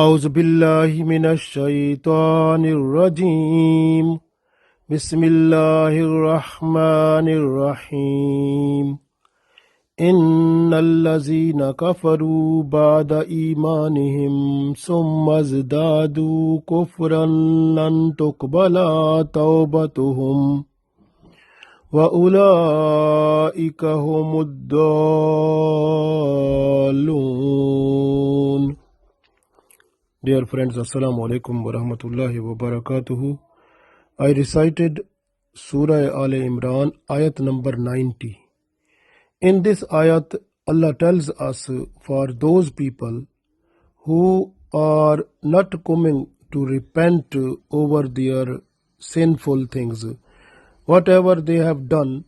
أعوذ بالله من الشيطان الرجيم بسم الله الرحمن الرحيم إن الذين كفروا بعد إيمانهم ثم ازدادوا كفرا لن تقبل توبتهم وأولئك هم الضالون. Dear friends, Assalamu alaikum wa rahmatullahi wa barakatuhu. I recited Surah Al-Imran, Ayat number 90. In this ayat, Allah tells us for those people who are not coming to repent over their sinful things, whatever they have done,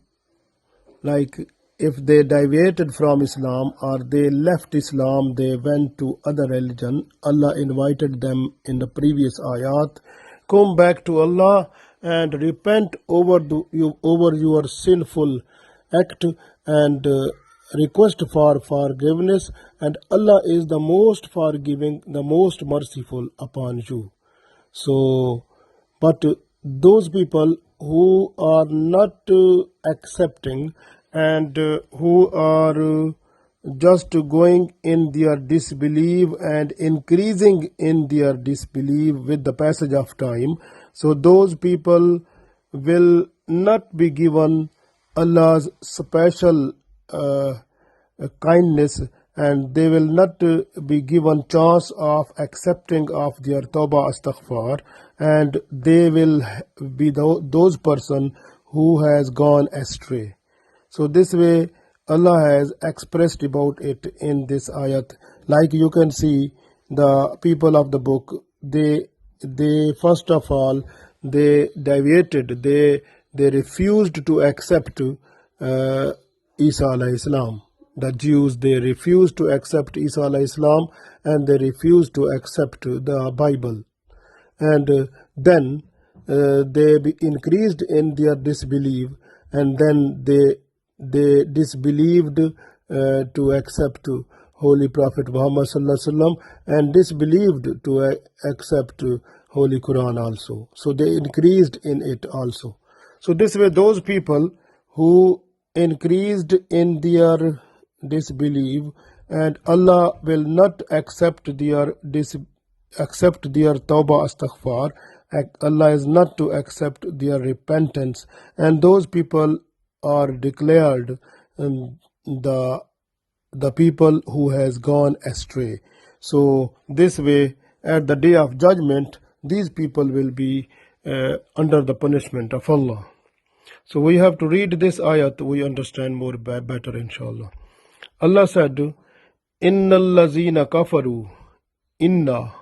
like if they deviated from Islam or they left Islam, they went to other religion, Allah invited them in the previous ayat, come back to Allah and repent over your sinful act and request for forgiveness, and Allah is the most forgiving, the most merciful upon you. So, but those people who are not accepting and who are just going in their disbelief and increasing in their disbelief with the passage of time, so those people will not be given Allah's special kindness, and they will not be given chance of accepting of their tawbah astaghfar, and they will be those person who has gone astray. So this way Allah has expressed about it in this ayat. Like you can see, the people of the book, they first of all they deviated, they refused to accept Isa alayhi salam. The Jews, they refused to accept Isa alayhi salam, and they refused to accept the Bible, and then they increased in their disbelief, and then they disbelieved to accept Holy Prophet Muhammad sallallahu alaihi wasallam, and disbelieved to accept Holy Qur'an also. So they increased in it also. So this way, those people who increased in their disbelief, and Allah will not accept their tawbah astaghfar, Allah is not to accept their repentance, and those people are declared the people who has gone astray. So this way, at the day of judgment, these people will be under the punishment of Allah. So we have to read this ayat, we understand more better, inshallah. Allah said, Inna allazina kafaru, inna,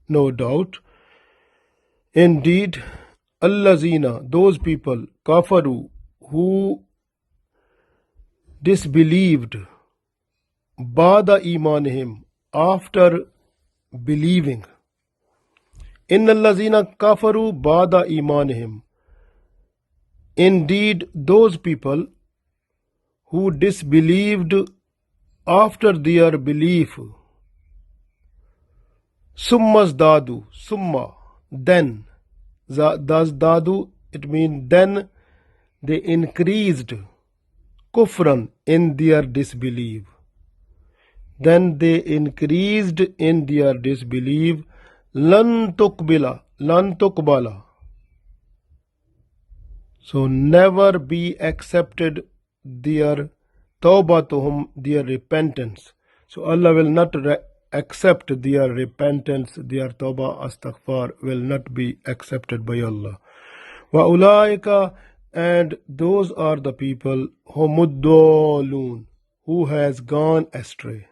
no doubt, indeed, allazina, those people, kafaru, who disbelieved, ba'da imanihim, after believing. Inna allazina kafaru ba'da imanihim. Indeed, those people who disbelieved after their belief. Summa zdadu, summa, then. Does dadu, it means then they increased kufran, in their disbelief. Then they increased in their disbelief. Lan tuqbala. So never be accepted their tawbatuhum, their repentance. So Allah will not accept their repentance, their tawbah astaghfar will not be accepted by Allah. Wa ulaika, and those are the people humuddalun, who has gone astray.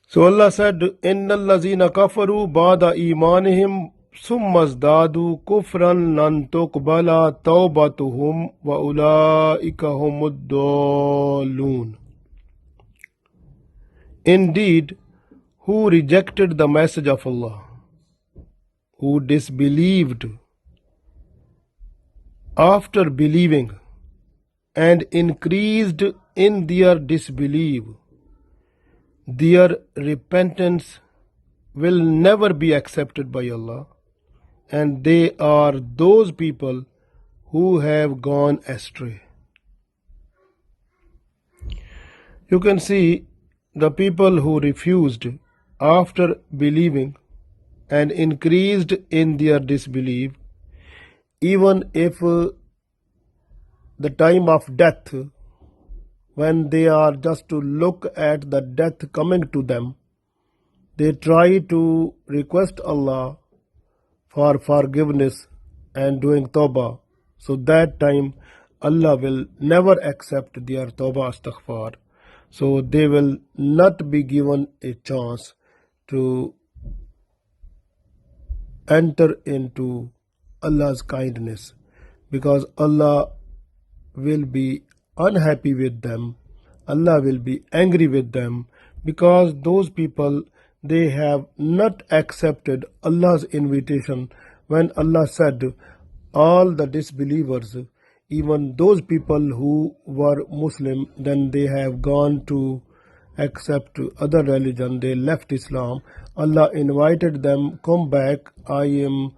So Allah said, Innal lazina kafaru ba'da imanihim summa zdadu kufran lan tuqbala tawbatuhum wa ulaika humuddalun. Indeed, who rejected the message of Allah, who disbelieved after believing and increased in their disbelief, their repentance will never be accepted by Allah, and they are those people who have gone astray. You can see the people who refused after believing and increased in their disbelief, even if the time of death, when they are just to look at the death coming to them, they try to request Allah for forgiveness and doing tawbah. So that time Allah will never accept their tawbah astaghfar. So they will not be given a chance to enter into Allah's kindness, because Allah will be unhappy with them. Allah will be angry with them, because those people, they have not accepted Allah's invitation when Allah said all the disbelievers, even those people who were Muslim, then they have gone to accept other religion, they left Islam. Allah invited them, come back, I am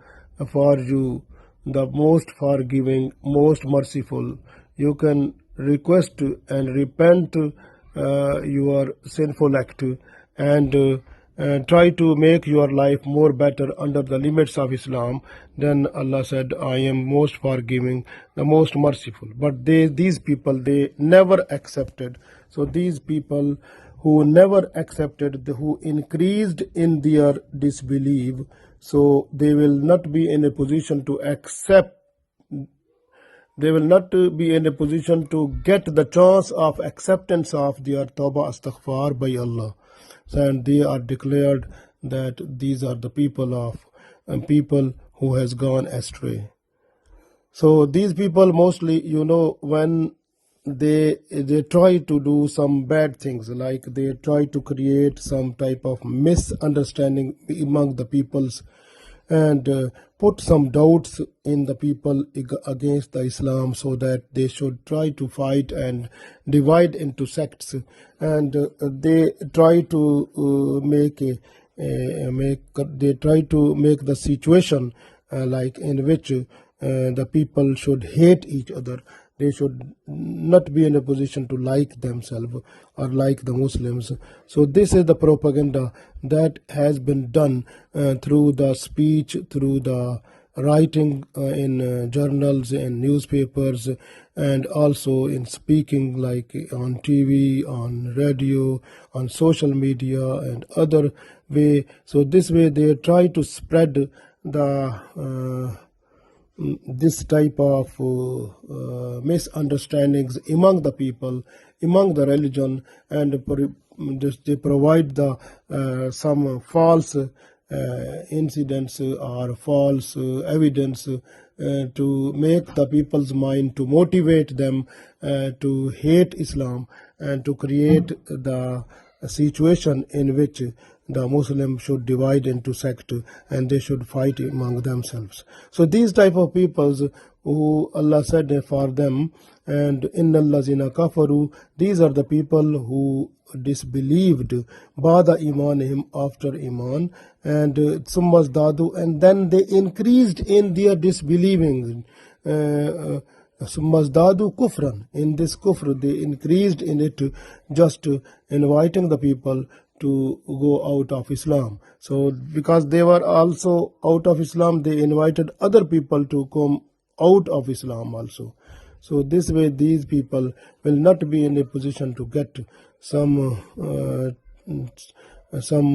for you the most forgiving, most merciful. You can request and repent your sinful act and try to make your life more better under the limits of Islam. Then Allah said, I am most forgiving, the most merciful. But these people, they never accepted. So these people who never accepted, who increased in their disbelief, so they will not be in a position to accept, they will not be in a position to get the chance of acceptance of their tawbah astaghfar by Allah. And they are declared that these are the people who has gone astray. So these people mostly, when they try to do some bad things, like they try to create some type of misunderstanding among the peoples and put some doubts in the people against the Islam, so that they should try to fight and divide into sects, and they try to make the situation like in which the people should hate each other. They should not be in a position to like themselves or like the Muslims. So this is the propaganda that has been done through the speech, through the writing in journals and newspapers, and also in speaking, like on TV, on radio, on social media and other way. So this way they try to spread this type of misunderstandings among the people, among the religion, and they provide some false incidents or false evidence to make the people's mind, to motivate them to hate Islam, and to create the situation in which the Muslims should divide into sect and they should fight among themselves. So these type of peoples who Allah said for them, and innal lazina kafaru, these are the people who disbelieved ba'da imanihim, after iman, and summa zdadu, and then they increased in their disbelieving, Sumazdadu kufran, in this kufr they increased in it, just inviting the people to go out of Islam. So because they were also out of Islam, they invited other people to come out of Islam also. So this way these people will not be in a position to get some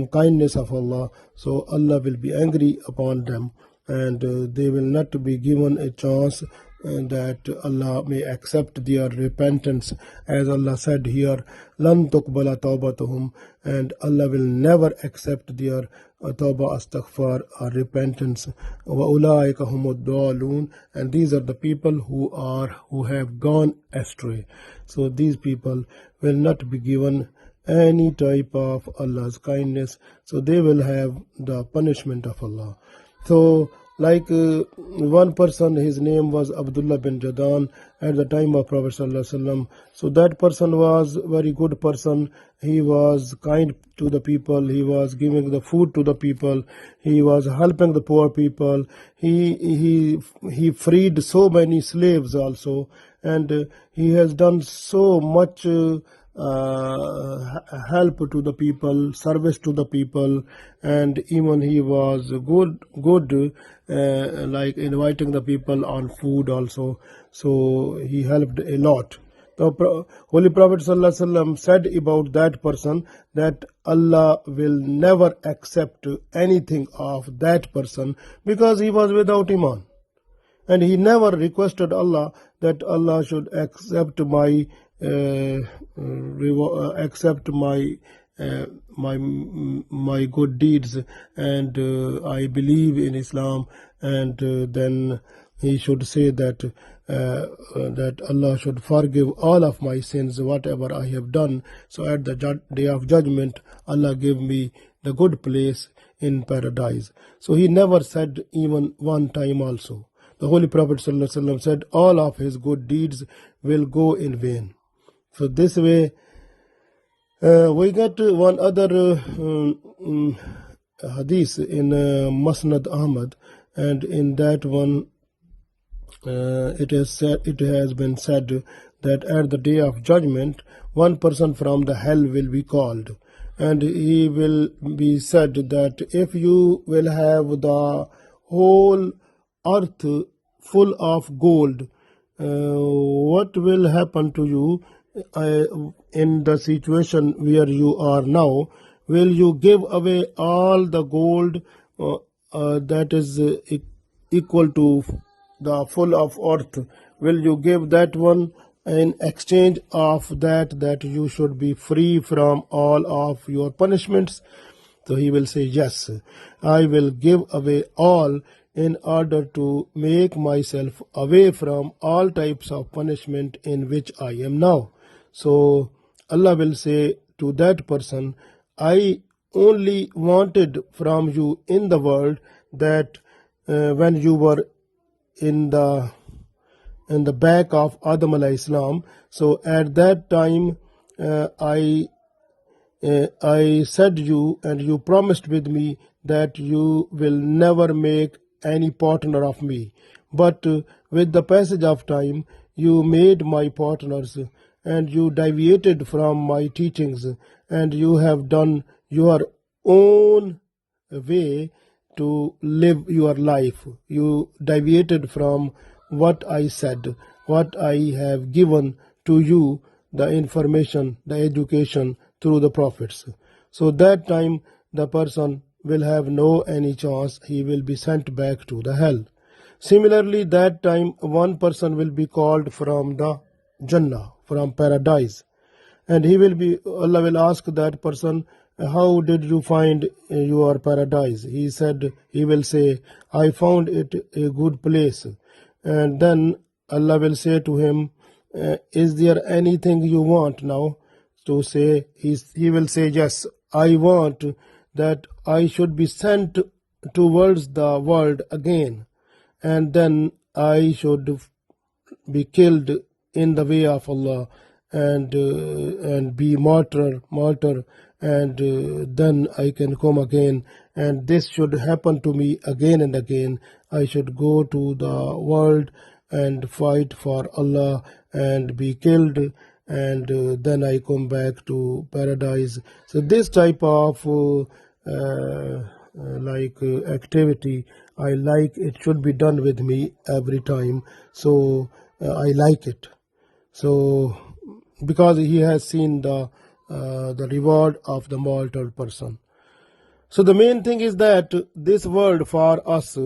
kindness of Allah. So Allah will be angry upon them, and they will not be given a chance that Allah may accept their repentance. As Allah said here, lan tuqbala tawbatuhum, and Allah will never accept their tawbah astaghfar or repentance. Wa ulaika humud dalun, and these are the people who have gone astray. So these people will not be given any type of Allah's kindness, so they will have the punishment of Allah. So Like one person, his name was Abdullah bin Jadan at the time of Prophet Sallallahu Alaihi Wasallam. So that person was very good person. He was kind to the people. He was giving the food to the people. He was helping the poor people. He freed so many slaves also, and he has done so much help to the people, service to the people, and even he was good like inviting the people on food also. So he helped a lot. The Holy Prophet ﷺ said about that person that Allah will never accept anything of that person because he was without iman. And he never requested Allah that Allah should accept my my good deeds, and I believe in Islam, and then he should say that that Allah should forgive all of my sins, whatever I have done. So at the day of judgment, Allah give me the good place in paradise. So he never said even one time also. The Holy Prophet ﷺ said all of his good deeds will go in vain. So this way, we get one other hadith in Musnad Ahmad, and in that one it has been said that at the day of judgment, one person from the hell will be called, and he will be said that if you will have the whole earth full of gold, what will happen to you in the situation where you are now? Will you give away all the gold that is equal to the full of earth? Will you give that one in exchange of that you should be free from all of your punishments? So he will say, yes, I will give away all in order to make myself away from all types of punishment in which I am now. So Allah will say to that person, I only wanted from you in the world that when you were in the back of Adam alayhi salam, so at that time I said you, and you promised with me that you will never make any partner of me. But with the passage of time, you made my partners, and you deviated from my teachings, and you have done your own way to live your life. You deviated from what I said, what I have given to you, the information, the education through the prophets. So that time the person will have no any chance. He will be sent back to the hell. Similarly, that time one person will be called from the Jannah, from paradise, and Allah will ask that person, how did you find your paradise? He will say, I found it a good place. And then Allah will say to him, is there anything you want now? To say, he will say, yes, I want that I should be sent towards the world again, and then I should be killed in the way of Allah, and be martyr, and then I can come again, and this should happen to me again and again. I should go to the world and fight for Allah and be killed, and then I come back to paradise. So this type of activity, I like it should be done with me every time. So I like it. So because he has seen the reward of the mortal person. So the main thing is that this world for us,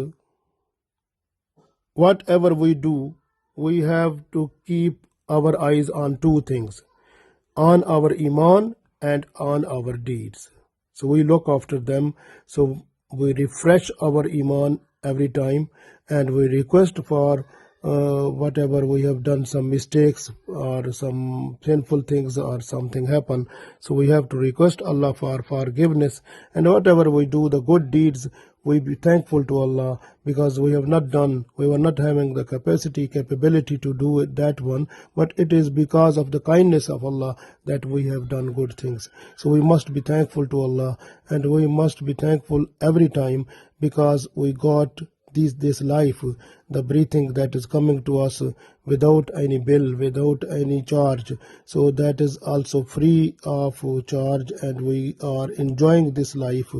whatever we do, we have to keep our eyes on two things, on our iman and on our deeds. So we look after them. So we refresh our iman every time, and we request for whatever we have done, some mistakes or some sinful things or something happen, so we have to request Allah for forgiveness. And whatever we do, the good deeds, we be thankful to Allah, because we were not having the capability to do it, that one, but it is because of the kindness of Allah that we have done good things. So we must be thankful to Allah, and we must be thankful every time, because we got this life, the breathing that is coming to us without any bill, without any charge. So that is also free of charge, and we are enjoying this life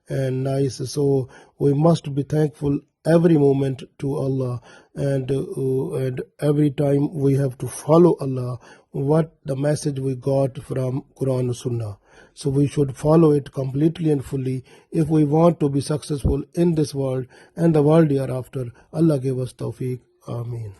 and nice. So we must be thankful every moment to Allah, and every time we have to follow Allah, what the message we got from Qur'an and Sunnah. So we should follow it completely and fully if we want to be successful in this world and the world hereafter. Allah give us tawfiq. Ameen.